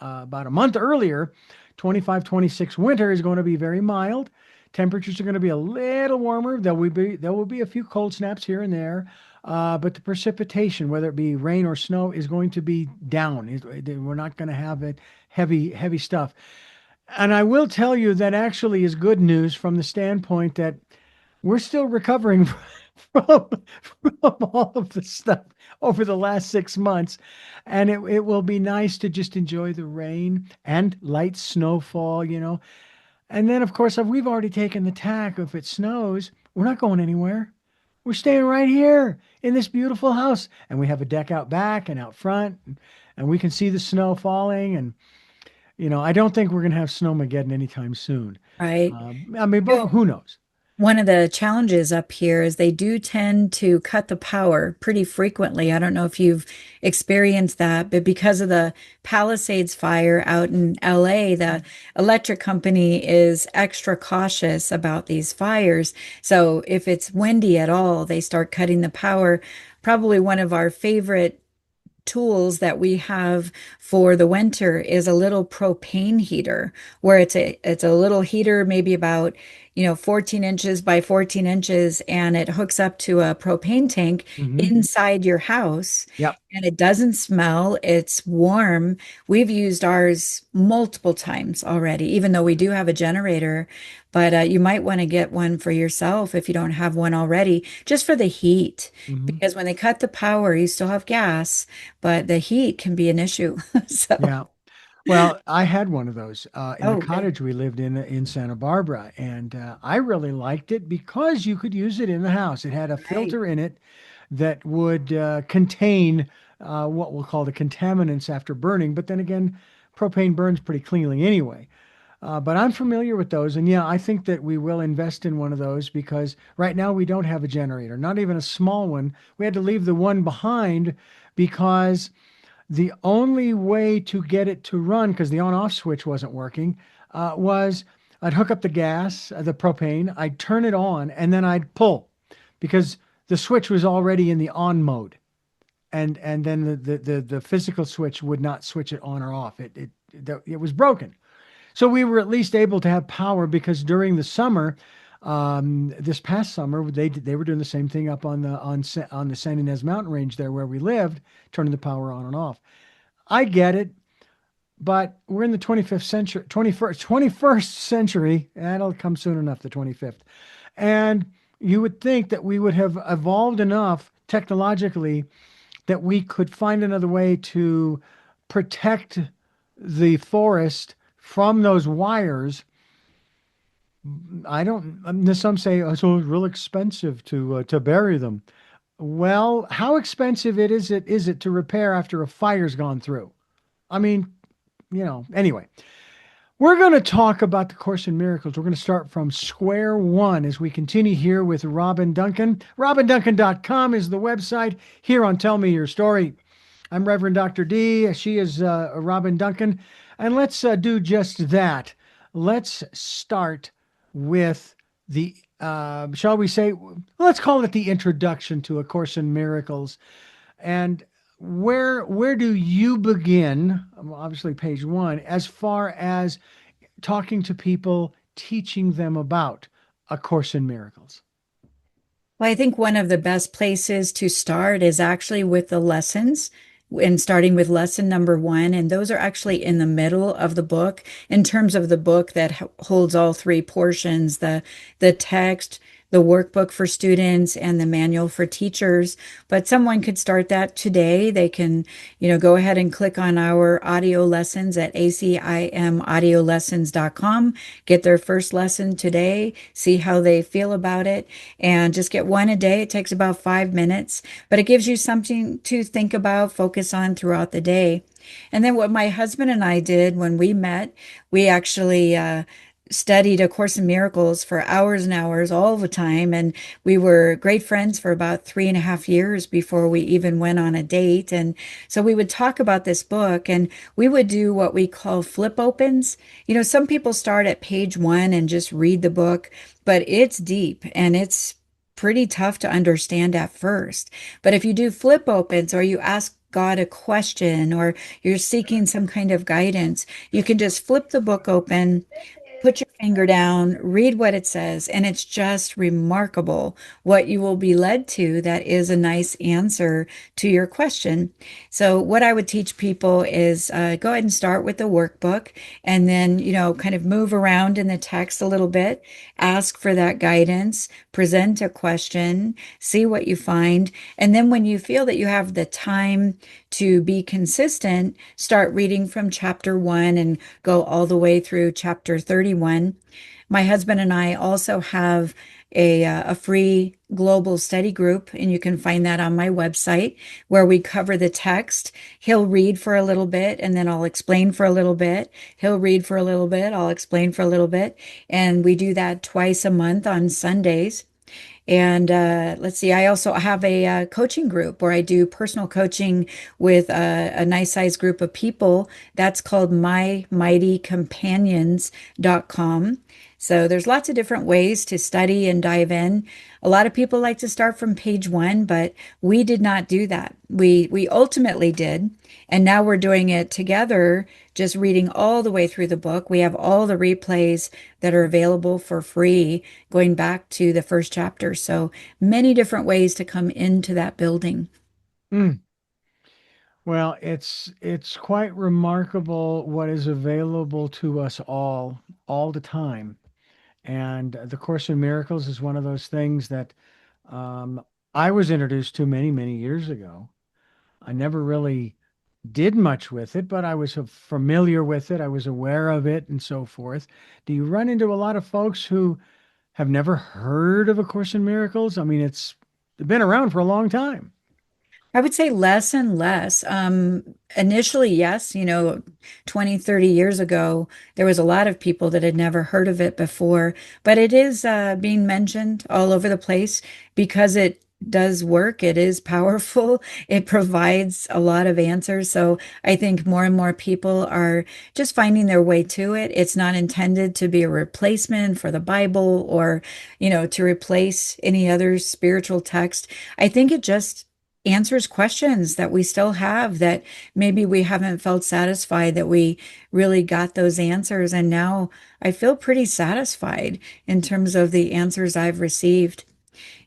A: about a month earlier, 25, 26 winter is going to be very mild. Temperatures are going to be a little warmer. There will be a few cold snaps here and there, but the precipitation, whether it be rain or snow, is going to be down. We're not going to have it heavy stuff." And I will tell you that actually is good news from the standpoint that we're still recovering from, from all of the stuff over the last 6 months. And it will be nice to just enjoy the rain and light snowfall. And then, of course, we've already taken the tack. If it snows, we're not going anywhere. We're staying right here in this beautiful house. And we have a deck out back and out front, and we can see the snow falling. And I don't think we're going to have snowmageddon anytime soon.
B: Right.
A: I mean,
B: You
A: but
B: know,
A: who knows?
B: one of the challenges up here is they do tend to cut the power pretty frequently. I don't know if you've experienced that, but because of the Palisades fire out in LA, the electric company is extra cautious about these fires. So if it's windy at all, they start cutting the power. Probably one of our favorite tools that we have for the winter is a little propane heater where it's a little heater maybe about 14 inches by 14 inches, and it hooks up to a propane tank
A: Hmm.
B: inside your house,
A: Yep.
B: and it doesn't smell, it's warm. We've used ours multiple times already, even though we do have a generator, but you might want to get one for yourself if you don't have one already, just for the heat,
A: Hmm.
B: because when they cut the power you still have gas, but the heat can be an issue. So,
A: Yeah. Well, I had one of those in the
B: oh, good.
A: cottage we lived in Santa Barbara, and I really liked it because you could use it in the house. It had a
B: Right.
A: filter in it that would contain what we'll call the contaminants after burning. But then again, propane burns pretty cleanly anyway. But I'm familiar with those, and yeah, I think that we will invest in one of those because right now we don't have a generator, not even a small one. We had to leave the one behind because the only way to get it to run, because the on-off switch wasn't working, was I'd hook up the gas, the propane, I'd turn it on, and then I'd pull because the switch was already in the on mode, and then the physical switch would not switch it on or off. It was broken. So we were at least able to have power because during the summer, this past summer, they were doing the same thing up on the San Ynez mountain range there where we lived, turning the power on and off. I get it, but we're in the 25th century, 21st century. That'll come soon enough, the 25th. And you would think that we would have evolved enough technologically that we could find another way to protect the forest from those wires. I don't. Some say, "Oh, so it's real expensive to bury them." Well, how expensive is it to repair after a fire's gone through? I mean, anyway, we're going to talk about the Course in Miracles. We're going to start from square one as we continue here with Robin Duncan. RobinDuncan.com is the website here on Tell Me Your Story. I'm Reverend Dr. D. She is Robin Duncan. And let's do just that. Let's start with shall we say, let's call it the introduction to A Course in Miracles. And where do you begin? Obviously, page one, as far as talking to people, teaching them about A Course in Miracles.
B: Well, I think one of the best places to start is actually with the lessons and starting with lesson number one. And those are actually in the middle of the book in terms of the book that holds all three portions, the text, the workbook for students, and the manual for teachers. But someone could start that today. They can, go ahead and click on our audio lessons at acimaudiolessons.com, get their first lesson today, see how they feel about it, and just get one a day. It takes about 5 minutes, but it gives you something to think about, focus on throughout the day. And then what my husband and I did when we met, we actually studied A Course in Miracles for hours and hours all the time. And we were great friends for about 3.5 years before we even went on a date. And so we would talk about this book and we would do what we call flip opens. Some people start at page one and just read the book, but it's deep and it's pretty tough to understand at first. But if you do flip opens or you ask God a question or you're seeking some kind of guidance, you can just flip the book open, put your finger down, read what it says, and it's just remarkable what you will be led to that is a nice answer to your question. So, what I would teach people is go ahead and start with the workbook and then, kind of move around in the text a little bit, ask for that guidance, present a question, see what you find. And then, when you feel that you have the time to be consistent, start reading from chapter one and go all the way through chapter 31. My husband and I also have a free global study group, and you can find that on my website where we cover the text. He'll read for a little bit, and then I'll explain for a little bit. He'll read for a little bit, I'll explain for a little bit. And we do that twice a month on Sundays. And let's see, I also have a coaching group where I do personal coaching with a nice sized group of people. That's called mymightycompanions.com. So there's lots of different ways to study and dive in. A lot of people like to start from page one, but we did not do that. We ultimately did, and now we're doing it together, just reading all the way through the book. We have all the replays that are available for free going back to the first chapter. So many different ways to come into that building.
A: Mm. Well, it's quite remarkable what is available to us all the time. And the Course in Miracles is one of those things that um, I was introduced to many, many years ago. I never really did much with it, but I was familiar with it. I was aware of it and so forth. Do you run into a lot of folks who have never heard of A Course in Miracles? I mean, it's been around for a long time.
B: I would say less and less. Initially, yes, 20, 30 years ago, there was a lot of people that had never heard of it before, but it is being mentioned all over the place because it does work. It is powerful. It provides a lot of answers. So I think more and more people are just finding their way to it. It's not intended to be a replacement for the Bible or, to replace any other spiritual text. I think it just answers questions that we still have that maybe we haven't felt satisfied that we really got those answers. And now I feel pretty satisfied in terms of the answers I've received.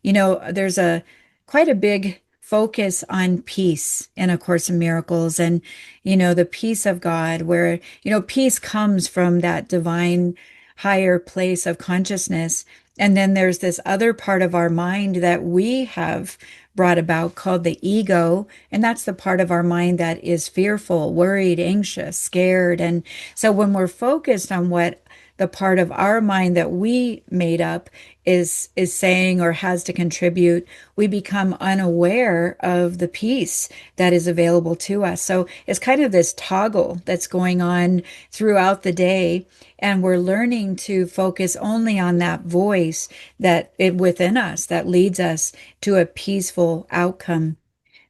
B: There's a quite a big focus on peace in A Course in Miracles and, the peace of God, where, peace comes from that divine higher place of consciousness. And then there's this other part of our mind that we have brought about called the ego. And that's the part of our mind that is fearful, worried, anxious, scared. And so when we're focused on what the part of our mind that we made up is saying or has to contribute, we become unaware of the peace that is available to us. So it's kind of this toggle that's going on throughout the day, and we're learning to focus only on that voice within us that leads us to a peaceful outcome.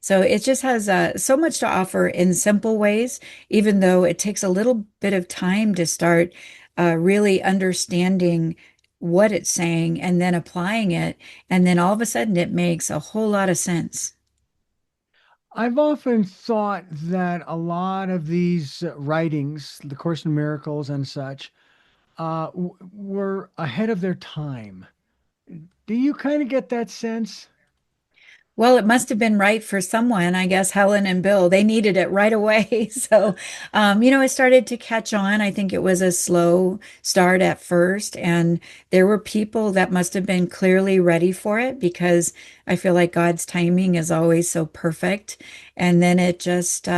B: So it just has so much to offer in simple ways, even though it takes a little bit of time to start really understanding what it's saying and then applying it. And then all of a sudden it makes a whole lot of sense.
A: I've often thought that a lot of these writings, The Course in Miracles and such, were ahead of their time. Do you kind of get that sense?
B: Well, it must have been right for someone. I guess Helen and Bill, they needed it right away. So, it started to catch on. I think it was a slow start at first, and there were people that must have been clearly ready for it because I feel like God's timing is always so perfect. And then it just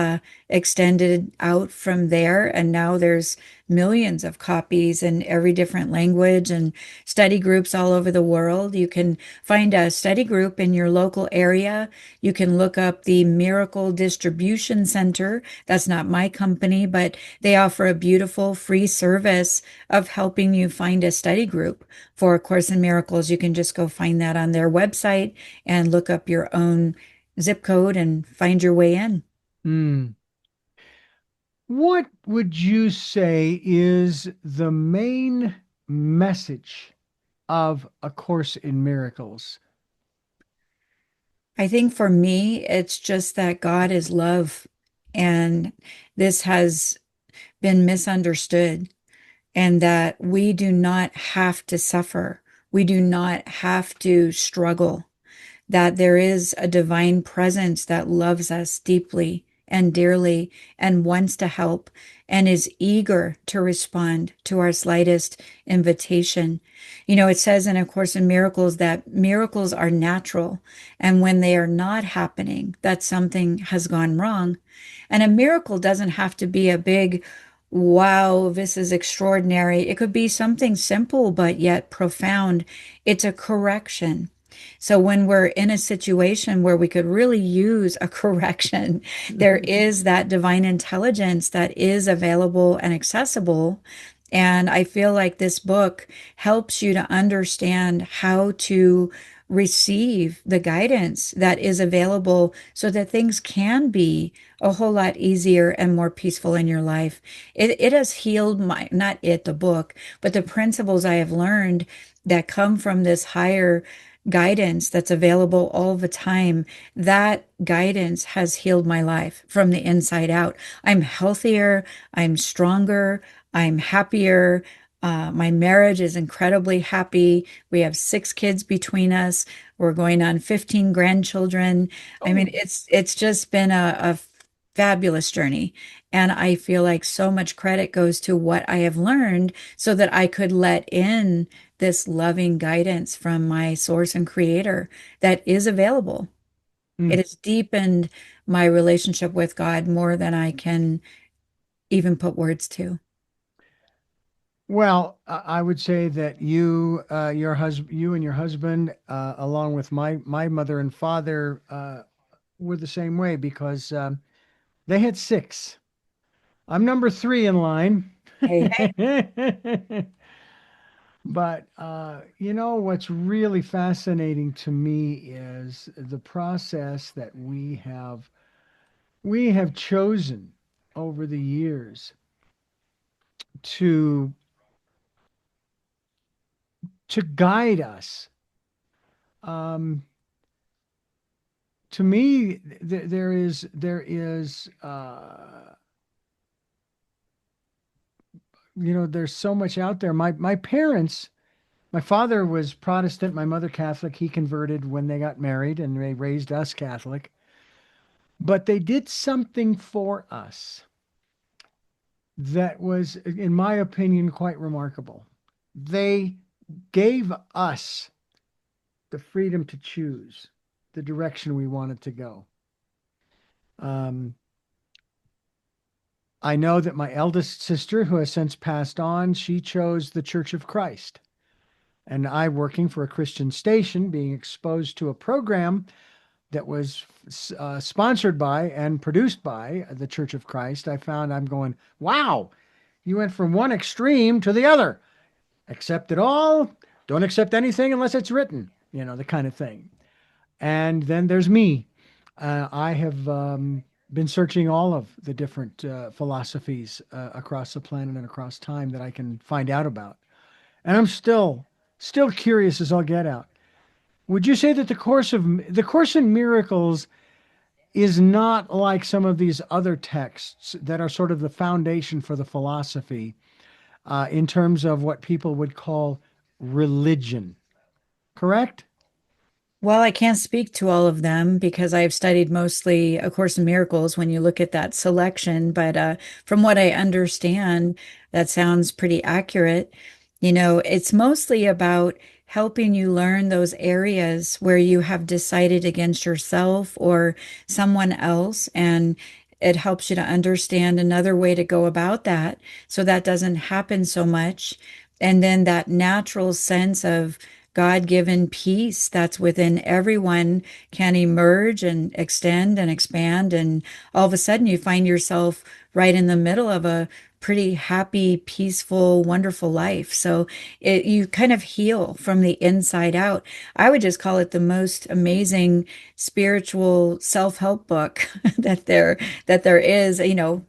B: extended out from there, and now there's millions of copies in every different language and study groups all over the world. You can find a study group in your local area. You can look up the Miracle Distribution Center. That's not my company, but they offer a beautiful free service of helping you find a study group for A Course in Miracles. You can just go find that on their website and look up your own zip code and find your way in.
A: Hmm. What would you say is the main message of A Course in Miracles?
B: I think for me, it's just that God is love. And this has been misunderstood, and that we do not have to suffer. We do not have to struggle, that there is a divine presence that loves us deeply and dearly and wants to help and is eager to respond to our slightest invitation. You know, it says in A Course in Miracles that miracles are natural, and when they are not happening, that something has gone wrong. And a miracle doesn't have to be a big, wow, this is extraordinary. It could be something simple but yet profound. It's a correction. So when we're in a situation where we could really use a correction, there is that divine intelligence that is available and accessible. And I feel like this book helps you to understand how to receive the guidance that is available so that things can be a whole lot easier and more peaceful in your life. It has healed my, not it, the book, but the principles I have learned that come from this higher guidance that's available all the time. That guidance has healed my life from the inside out. I'm healthier, I'm stronger, I'm happier. My marriage is incredibly happy. We have 6 kids between us. We're going on 15 grandchildren. I mean,
A: Oh,
B: it's just been a fabulous journey. And I feel like so much credit goes to what I have learned so that I could let in this loving guidance from my source and creator that is available. It
A: mm.
B: has deepened my relationship with God more than I can even put words to.
A: Well, I would say that you and your husband, along with my mother and father, were the same way because they had 6. I'm number 3 in line.
B: Hey, hey.
A: But what's really fascinating to me is the process that we have chosen over the years to to guide us. Um, to me, there's so much out there. My parents, my father was Protestant, my mother Catholic. He converted when they got married, and they raised us Catholic. But they did something for us that was, in my opinion, quite remarkable. They gave us the freedom to choose the direction we wanted to go. Um, I know that my eldest sister, who has since passed on, she chose the Church of Christ. And I, working for a Christian station, being exposed to a program that was sponsored by and produced by the Church of Christ, I found I'm going, wow, you went from one extreme to the other. Accept it all, don't accept anything unless it's written, the kind of thing. And then there's me. I have been searching all of the different philosophies across the planet and across time that I can find out about. And I'm still curious as I'll get out. Would you say that the Course in Miracles is not like some of these other texts that are sort of the foundation for the philosophy in terms of what people would call religion? Correct?
B: Well, I can't speak to all of them because I've studied mostly A Course in Miracles when you look at that selection. But from what I understand, that sounds pretty accurate. You know, it's mostly about helping you learn those areas where you have decided against yourself or someone else, and it helps you to understand another way to go about that so that doesn't happen so much. And then that natural sense of God-given peace that's within everyone can emerge and extend and expand. And all of a sudden, you find yourself right in the middle of a pretty happy, peaceful, wonderful life. So you kind of heal from the inside out. I would just call it the most amazing spiritual self-help book that there is,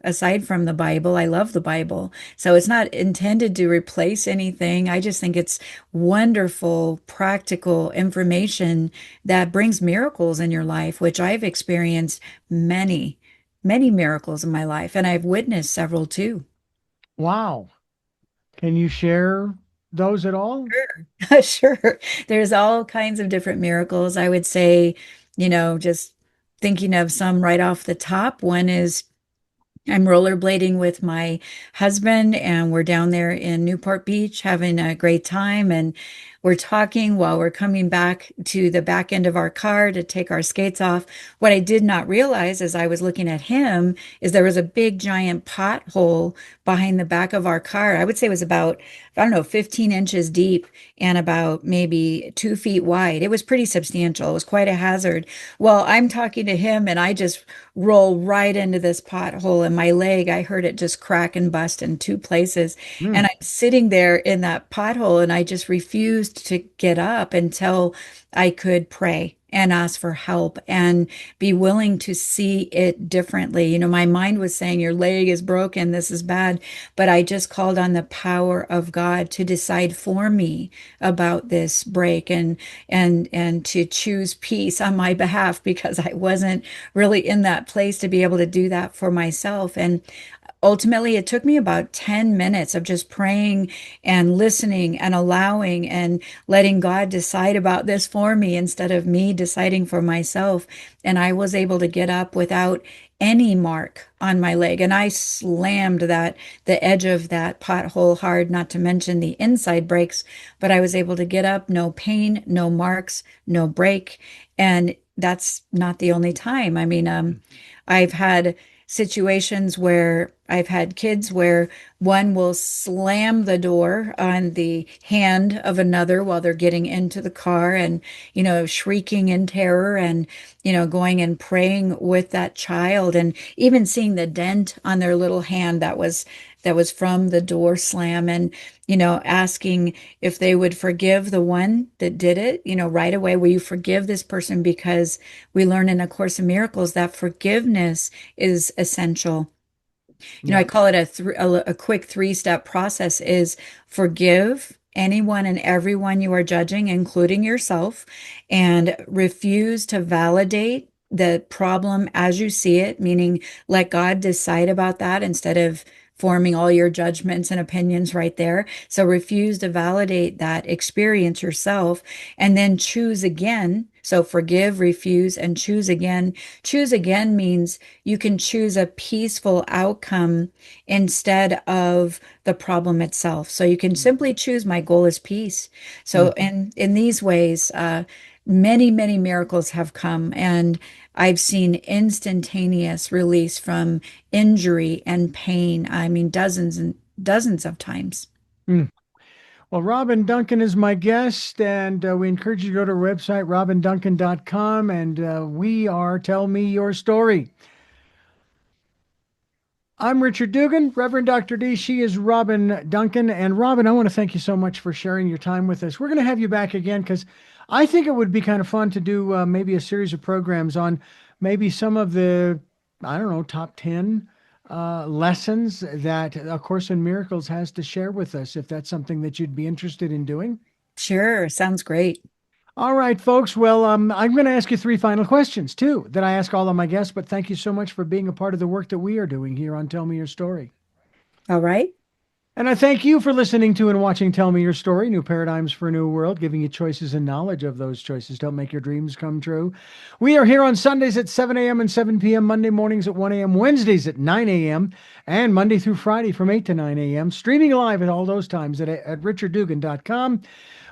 B: aside from the Bible. I love the Bible. So it's not intended to replace anything. I just think it's wonderful, practical information that brings miracles in your life, which I've experienced many, many miracles in my life, and I've witnessed several too.
A: Wow. Can you share those at all?
B: Sure. There's all kinds of different miracles. I would say, just thinking of some right off the top. One is I'm rollerblading with my husband, and we're down there in Newport Beach having a great time. And we're talking while we're coming back to the back end of our car to take our skates off. What I did not realize as I was looking at him is there was a big giant pothole behind the back of our car. I would say it was about, I don't know, 15 inches deep and about maybe 2 feet wide. It was pretty substantial. It was quite a hazard. Well, I'm talking to him and I just roll right into this pothole, and my leg, I heard it just crack and bust in two places.
A: Hmm.
B: And I'm sitting there in that pothole and I just refused to get up until I could pray and ask for help and be willing to see it differently. My mind was saying, your leg is broken, this is bad. But I just called on the power of God to decide for me about this break and to choose peace on my behalf because I wasn't really in that place to be able to do that for myself. And ultimately, it took me about 10 minutes of just praying and listening and allowing and letting God decide about this for me instead of me deciding for myself. And I was able to get up without any mark on my leg. And I slammed the edge of that pothole hard, not to mention the inside breaks, but I was able to get up, no pain, no marks, no break. And that's not the only time. I mean, I've had situations where I've had kids where one will slam the door on the hand of another while they're getting into the car and, shrieking in terror and, going and praying with that child and even seeing the dent on their little hand that was from the door slam and, asking if they would forgive the one that did it, right away. Will you forgive this person? Because we learn in A Course in Miracles that forgiveness is essential. I
A: Yeah.
B: call it a quick three-step process is forgive anyone and everyone you are judging, including yourself, and refuse to validate the problem as you see it, meaning let God decide about that instead of forming all your judgments and opinions right there. So refuse to validate that experience yourself and then choose again. So forgive, refuse, and choose again. Choose again means you can choose a peaceful outcome instead of the problem itself. So you can simply choose, my goal is peace. So
A: Hmm.
B: in these ways, many, many miracles have come, and I've seen instantaneous release from injury and pain. I mean, dozens and dozens of times.
A: Hmm. Well, Robin Duncan is my guest, and we encourage you to go to our website, robinduncan.com, and we are Tell Me Your Story. I'm Richard Dugan, Reverend Dr. D. She is Robin Duncan. And Robin, I want to thank you so much for sharing your time with us. We're going to have you back again because I think it would be kind of fun to do maybe a series of programs on maybe some of the, I don't know, top 10 lessons that A Course in Miracles has to share with us, if that's something that you'd be interested in doing.
B: Sure, sounds great.
A: All right, folks. Well, I'm going to ask you three final questions, too, that I ask all of my guests. But thank you so much for being a part of the work that we are doing here on Tell Me Your Story.
B: All right.
A: And I thank you for listening to and watching Tell Me Your Story, New Paradigms for a New World, giving you choices and knowledge of those choices to help make your dreams come true. We are here on Sundays at 7 a.m. and 7 p.m., Monday mornings at 1 a.m., Wednesdays at 9 a.m., and Monday through Friday from 8 to 9 a.m., streaming live at all those times at richarddugan.com.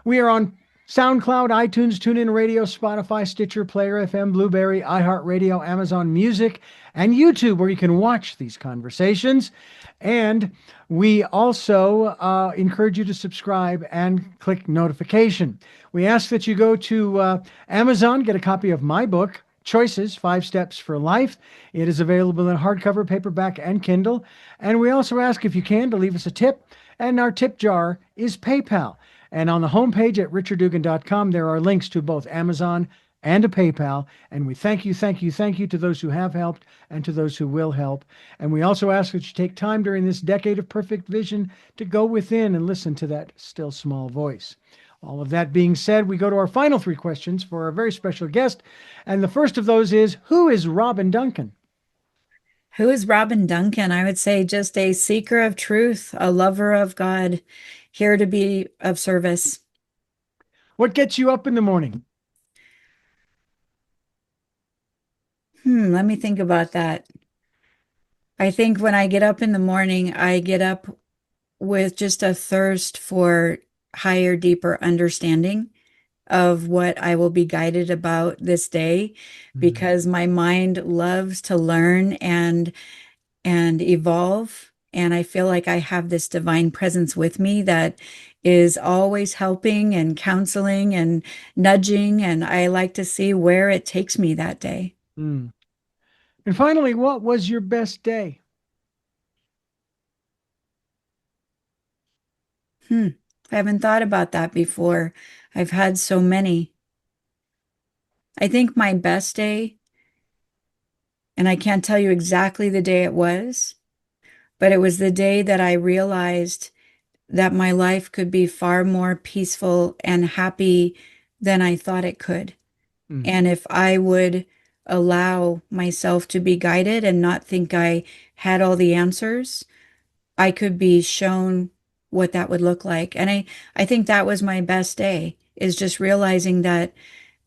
A: We are on SoundCloud, iTunes, TuneIn Radio, Spotify, Stitcher, Player FM, Blueberry, iHeartRadio, Amazon Music, and YouTube, where you can watch these conversations. And we also encourage you to subscribe and click notification. We ask that you go to Amazon, get a copy of my book, Choices, 5 Steps for Life. It is available in hardcover, paperback, and Kindle. And we also ask, if you can, to leave us a tip. And our tip jar is PayPal. And on the homepage at richarddugan.com, there are links to both Amazon and to PayPal. And we thank you, thank you, thank you to those who have helped and to those who will help. And we also ask that you take time during this decade of perfect vision to go within and listen to that still small voice. All of that being said, we go to our final 3 questions for our very special guest. And the first of those is, who is Robin Duncan?
B: Who is Robin Duncan? I would say just a seeker of truth, a lover of God, here to be of service.
A: What gets you up in the morning?
B: Let me think about that. I think when I get up in the morning, I get up with just a thirst for higher, deeper understanding of what I will be guided about this day,
A: Mm,
B: because my mind loves to learn and evolve. And I feel like I have this divine presence with me that is always helping and counseling and nudging. And I like to see where it takes me that day.
A: mm. And finally, what was your best day?
B: Hmm. I haven't thought about that before. I've had so many. I think my best day, and I can't tell you exactly the day it was, but it was the day that I realized that my life could be far more peaceful and happy than I thought it could.
A: Mm,
B: And if I would allow myself to be guided and not think I had all the answers, I could be shown what that would look like. And I think that was my best day, is just realizing that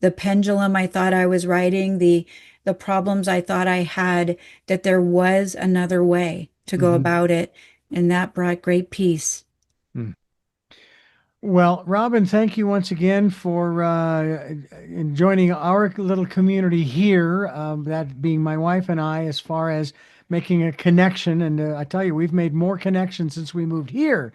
B: the pendulum I thought I was riding, the problems I thought I had, that there was another way to go
A: mhm,
B: about it. And that brought great peace.
A: mm. Well, Robin, thank you once again for joining our little community here, that being my wife and I, as far as making a connection. And I tell you, we've made more connections since we moved here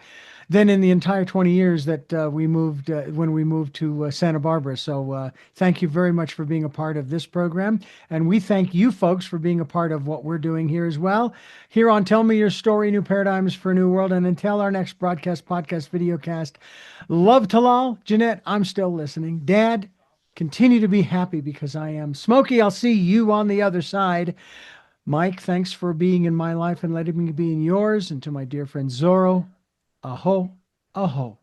A: than in the entire 20 years that we moved when we moved to Santa Barbara. So thank you very much for being a part of this program. And we thank you folks for being a part of what we're doing here as well. Here on Tell Me Your Story, New Paradigms for a New World. And until our next broadcast, podcast, videocast, love Talal. Jeanette, I'm still listening. Dad, continue to be happy because I am. Smokey, I'll see you on the other side. Mike, thanks for being in my life and letting me be in yours. And to my dear friend Zorro, aho, aho.